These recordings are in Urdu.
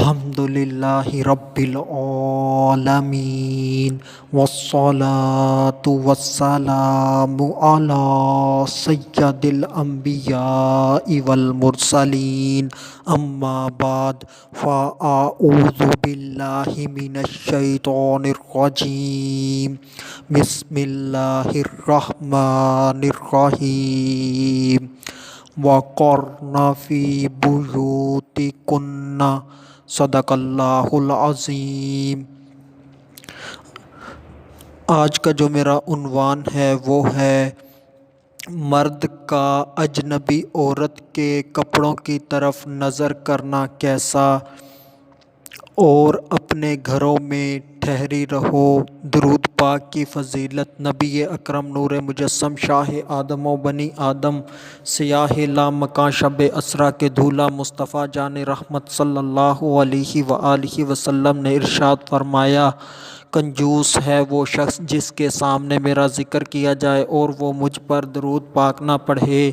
الحمدللہ رب العالمین والصلاة والسلام علی سید الانبیاء والمرسلین اما بعد فاعوذ باللہ من الشیطان الرجیم بسم اللہ الرحمن الرحیم وقرن فی بیوتکن صدق اللہ العظیم۔ آج کا جو میرا عنوان ہے وہ ہے مرد کا اجنبی عورت کے کپڑوں کی طرف نظر کرنا کیسا، اور اپنے گھروں میں ٹھہری رہو۔ درود پاک کی فضیلت نبی اکرم نور مجسم شاہ آدم و بنی آدم سیاہ لامکاں شب اسرا کے دھولا مصطفیٰ جان رحمت صلی اللہ علیہ وآلہ وسلم نے ارشاد فرمایا، کنجوس ہے وہ شخص جس کے سامنے میرا ذکر کیا جائے اور وہ مجھ پر درود پاک نہ پڑھے۔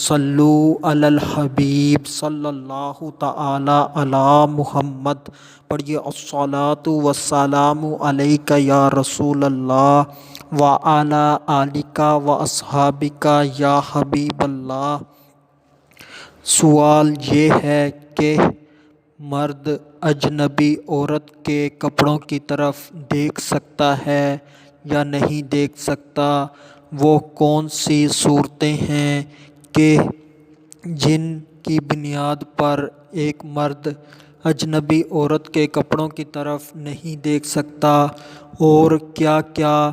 صلو علی الحبیب صلی اللہ تعالی علی محمد، پڑھیے الصلاۃ والسلام علیک یا رسول اللہ وعلی آلک واصحابک یا حبیب اللہ۔ سوال یہ ہے کہ مرد اجنبی عورت کے کپڑوں کی طرف دیکھ سکتا ہے یا نہیں دیکھ سکتا؟ وہ کون سی صورتیں ہیں کہ جن کی بنیاد پر ایک مرد اجنبی عورت کے کپڑوں کی طرف نہیں دیکھ سکتا، اور کیا کیا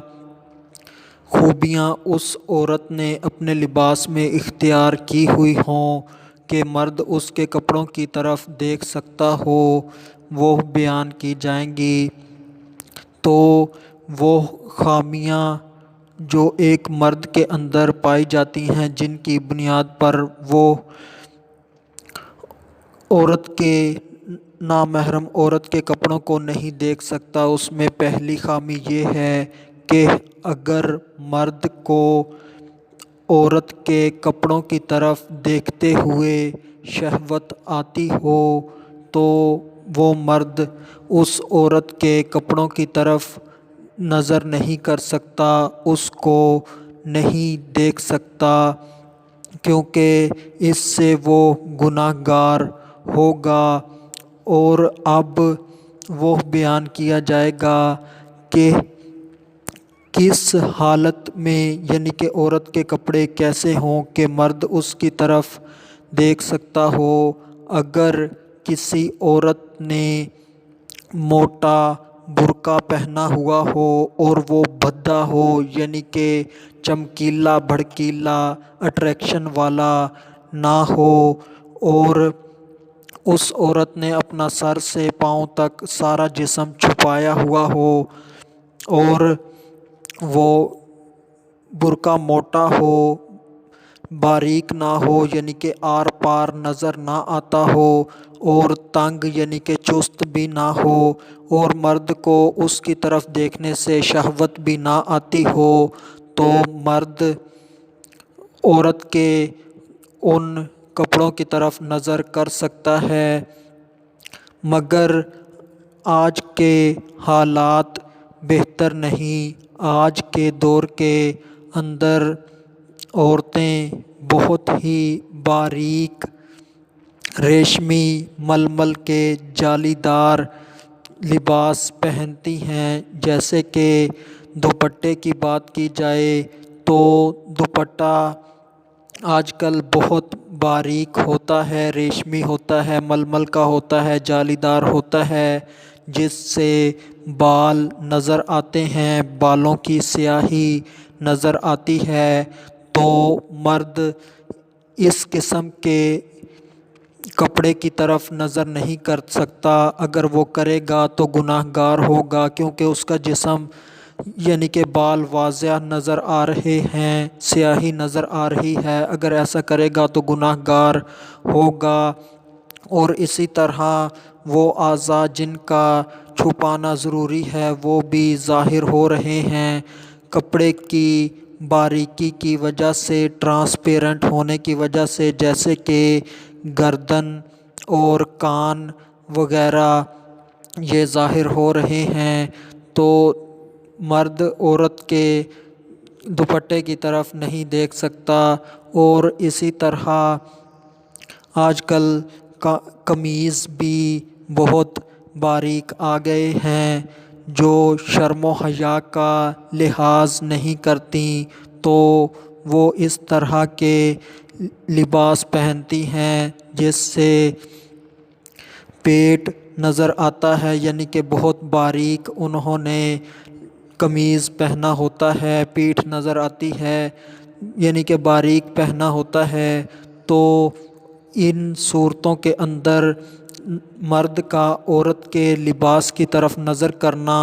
خوبیاں اس عورت نے اپنے لباس میں اختیار کی ہوئی ہوں کہ مرد اس کے کپڑوں کی طرف دیکھ سکتا ہو، وہ بیان کی جائیں گی۔ تو وہ خامیاں جو ایک مرد کے اندر پائی جاتی ہیں جن کی بنیاد پر وہ نامحرم عورت کے کپڑوں کو نہیں دیکھ سکتا، اس میں پہلی خامی یہ ہے کہ اگر مرد کو عورت کے کپڑوں کی طرف دیکھتے ہوئے شہوت آتی ہو تو وہ مرد اس عورت کے کپڑوں کی طرف نظر نہیں کر سکتا، اس کو نہیں دیکھ سکتا، کیونکہ اس سے وہ گناہ گار ہوگا۔ اور اب وہ بیان کیا جائے گا کہ کس حالت میں، یعنی کہ عورت کے کپڑے کیسے ہوں کہ مرد اس کی طرف دیکھ سکتا ہو۔ اگر کسی عورت نے موٹا برقع پہنا ہوا ہو اور وہ بھدا ہو، یعنی کہ چمکیلا بھڑکیلا اٹریکشن والا نہ ہو، اور اس عورت نے اپنا سر سے پاؤں تک سارا جسم چھپایا ہوا ہو، اور وہ برقع موٹا ہو، باریک نہ ہو، یعنی کہ آر پار نظر نہ آتا ہو، اور تنگ یعنی کہ چست بھی نہ ہو، اور مرد کو اس کی طرف دیکھنے سے شہوت بھی نہ آتی ہو، تو مرد عورت کے ان کپڑوں کی طرف نظر کر سکتا ہے۔ مگر آج کے حالات بہتر نہیں۔ آج کے دور کے اندر عورتیں بہت ہی باریک ریشمی ململ کے جالی دار لباس پہنتی ہیں۔ جیسے کہ دوپٹے کی بات کی جائے تو دوپٹہ آج کل بہت باریک ہوتا ہے، ریشمی ہوتا ہے، ململ کا ہوتا ہے، جالی دار ہوتا ہے، جس سے بال نظر آتے ہیں، بالوں کی سیاہی نظر آتی ہے۔ تو مرد اس قسم کے کپڑے کی طرف نظر نہیں کر سکتا، اگر وہ کرے گا تو گناہ گار ہوگا، کیونکہ اس کا جسم یعنی کہ بال واضح نظر آ رہے ہیں، سیاہی نظر آ رہی ہے، اگر ایسا کرے گا تو گناہ گار ہوگا۔ اور اسی طرح وہ اعضاء جن کا چھپانا ضروری ہے وہ بھی ظاہر ہو رہے ہیں کپڑے کی باریکی کی وجہ سے، ٹرانسپیرنٹ ہونے کی وجہ سے، جیسے کہ گردن اور کان وغیرہ یہ ظاہر ہو رہے ہیں، تو مرد عورت کے دوپٹے کی طرف نہیں دیکھ سکتا۔ اور اسی طرح آج کل قمیض بھی بہت باریک آ گئے ہیں جو شرم و حیا کا لحاظ نہیں کرتی، تو وہ اس طرح کے لباس پہنتی ہیں جس سے پیٹ نظر آتا ہے، یعنی کہ بہت باریک انہوں نے قمیض پہنا ہوتا ہے، پیٹھ نظر آتی ہے، یعنی کہ باریک پہنا ہوتا ہے۔ تو ان صورتوں کے اندر مرد کا عورت کے لباس کی طرف نظر کرنا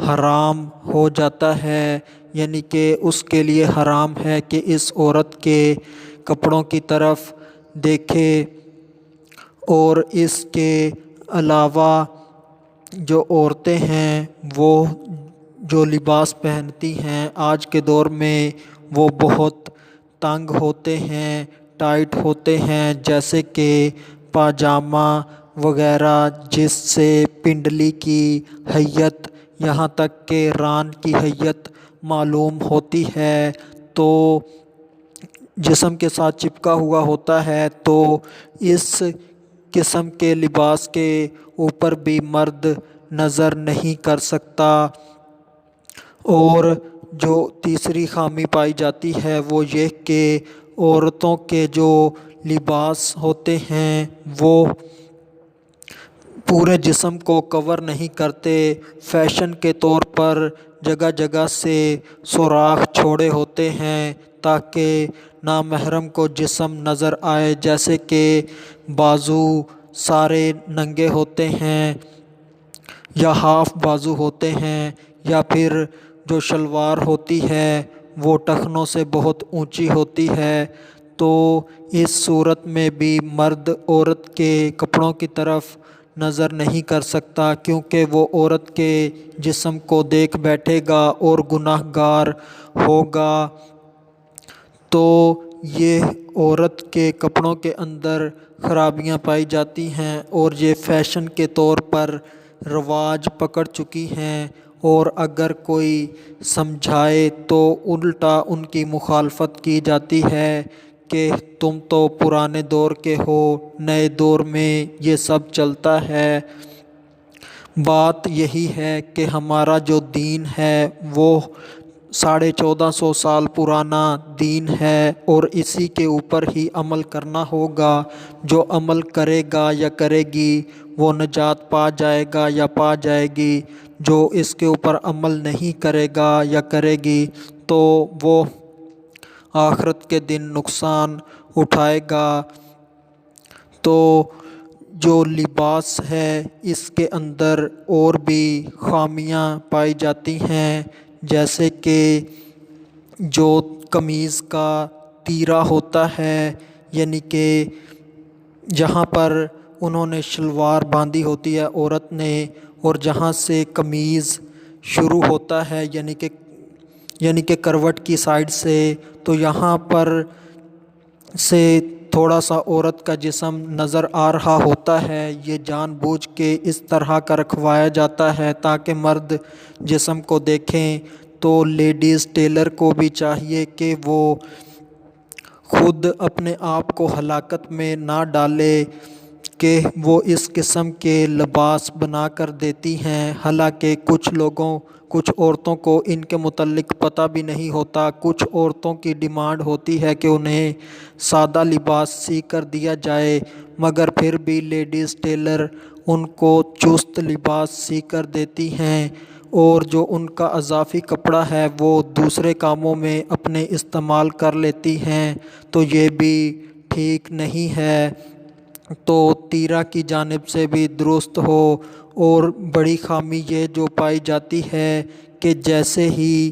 حرام ہو جاتا ہے، یعنی کہ اس کے لیے حرام ہے کہ اس عورت کے کپڑوں کی طرف دیکھے۔ اور اس کے علاوہ جو عورتیں ہیں وہ جو لباس پہنتی ہیں آج کے دور میں وہ بہت تنگ ہوتے ہیں، ٹائٹ ہوتے ہیں، جیسے کہ پاجامہ وغیرہ، جس سے پنڈلی کی حیت یہاں تک کہ ران کی حیت معلوم ہوتی ہے، تو جسم کے ساتھ چپکا ہوا ہوتا ہے۔ تو اس قسم کے لباس کے اوپر بھی مرد نظر نہیں کر سکتا۔ اور جو تیسری خامی پائی جاتی ہے وہ یہ کہ عورتوں کے جو لباس ہوتے ہیں وہ پورے جسم کو کور نہیں کرتے، فیشن کے طور پر جگہ جگہ سے سوراخ چھوڑے ہوتے ہیں تاکہ نامحرم کو جسم نظر آئے، جیسے کہ بازو سارے ننگے ہوتے ہیں یا ہاف بازو ہوتے ہیں، یا پھر جو شلوار ہوتی ہے وہ ٹخنوں سے بہت اونچی ہوتی ہے۔ تو اس صورت میں بھی مرد عورت کے کپڑوں کی طرف نظر نہیں کر سکتا، کیونکہ وہ عورت کے جسم کو دیکھ بیٹھے گا اور گناہ گار ہوگا۔ تو یہ عورت کے کپڑوں کے اندر خرابیاں پائی جاتی ہیں اور یہ فیشن کے طور پر رواج پکڑ چکی ہیں، اور اگر کوئی سمجھائے تو الٹا ان کی مخالفت کی جاتی ہے کہ تم تو پرانے دور کے ہو، نئے دور میں یہ سب چلتا ہے۔ بات یہی ہے کہ ہمارا جو دین ہے وہ 1450 سال پرانا دین ہے، اور اسی کے اوپر ہی عمل کرنا ہوگا۔ جو عمل کرے گا یا کرے گی وہ نجات پا جائے گا یا پا جائے گی، جو اس کے اوپر عمل نہیں کرے گا یا کرے گی تو وہ آخرت کے دن نقصان اٹھائے گا۔ تو جو لباس ہے اس کے اندر اور بھی خامیاں پائی جاتی ہیں، جیسے کہ جو قمیض کا تیرا ہوتا ہے، یعنی کہ جہاں پر انہوں نے شلوار باندھی ہوتی ہے عورت نے، اور جہاں سے قمیض شروع ہوتا ہے یعنی کہ کروٹ کی سائڈ سے، تو یہاں پر سے تھوڑا سا عورت کا جسم نظر آ رہا ہوتا ہے۔ یہ جان بوجھ کے اس طرح کا رکھوایا جاتا ہے تاکہ مرد جسم کو دیکھیں۔ تو لیڈیز ٹیلر کو بھی چاہیے کہ وہ خود اپنے آپ کو ہلاکت میں نہ ڈالے کہ وہ اس قسم کے لباس بنا کر دیتی ہیں، حالانکہ کچھ عورتوں کو ان کے متعلق پتہ بھی نہیں ہوتا۔ کچھ عورتوں کی ڈیمانڈ ہوتی ہے کہ انہیں سادہ لباس سی کر دیا جائے، مگر پھر بھی لیڈیز ٹیلر ان کو چست لباس سی کر دیتی ہیں، اور جو ان کا اضافی کپڑا ہے وہ دوسرے کاموں میں اپنے استعمال کر لیتی ہیں، تو یہ بھی ٹھیک نہیں ہے۔ تو تیرا کی جانب سے بھی درست ہو۔ اور بڑی خامی یہ جو پائی جاتی ہے کہ جیسے ہی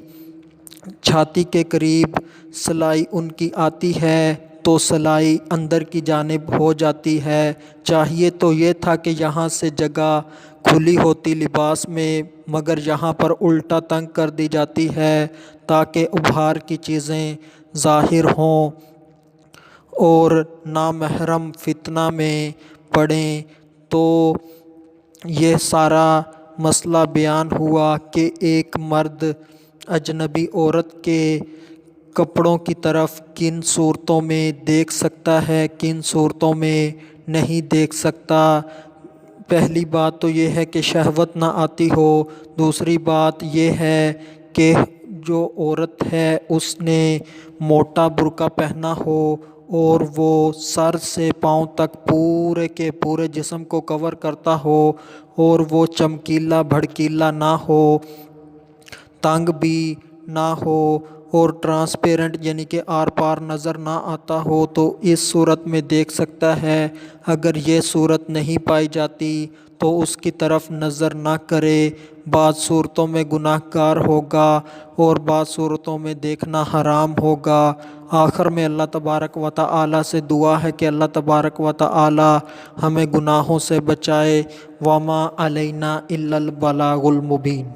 چھاتی کے قریب سلائی ان کی آتی ہے تو سلائی اندر کی جانب ہو جاتی ہے۔ چاہیے تو یہ تھا کہ یہاں سے جگہ کھلی ہوتی لباس میں، مگر یہاں پر الٹا تنگ کر دی جاتی ہے تاکہ ابھار کی چیزیں ظاہر ہوں اور نامحرم فتنہ میں پڑیں۔ تو یہ سارا مسئلہ بیان ہوا کہ ایک مرد اجنبی عورت کے کپڑوں کی طرف کن صورتوں میں دیکھ سکتا ہے، کن صورتوں میں نہیں دیکھ سکتا۔ پہلی بات تو یہ ہے کہ شہوت نہ آتی ہو، دوسری بات یہ ہے کہ جو عورت ہے اس نے موٹا برقع پہنا ہو اور وہ سر سے پاؤں تک پورے کے پورے جسم کو کور کرتا ہو، اور وہ چمکیلا بھڑکیلا نہ ہو، تنگ بھی نہ ہو، اور ٹرانسپیرنٹ یعنی کہ آر پار نظر نہ آتا ہو، تو اس صورت میں دیکھ سکتا ہے۔ اگر یہ صورت نہیں پائی جاتی تو اس کی طرف نظر نہ کرے۔ بعض صورتوں میں گناہ گار ہوگا اور بعض صورتوں میں دیکھنا حرام ہوگا۔ آخر میں اللہ تبارک و تعالی سے دعا ہے کہ اللہ تبارک و تعالی ہمیں گناہوں سے بچائے۔ وما علینا الا البلاغ المبین۔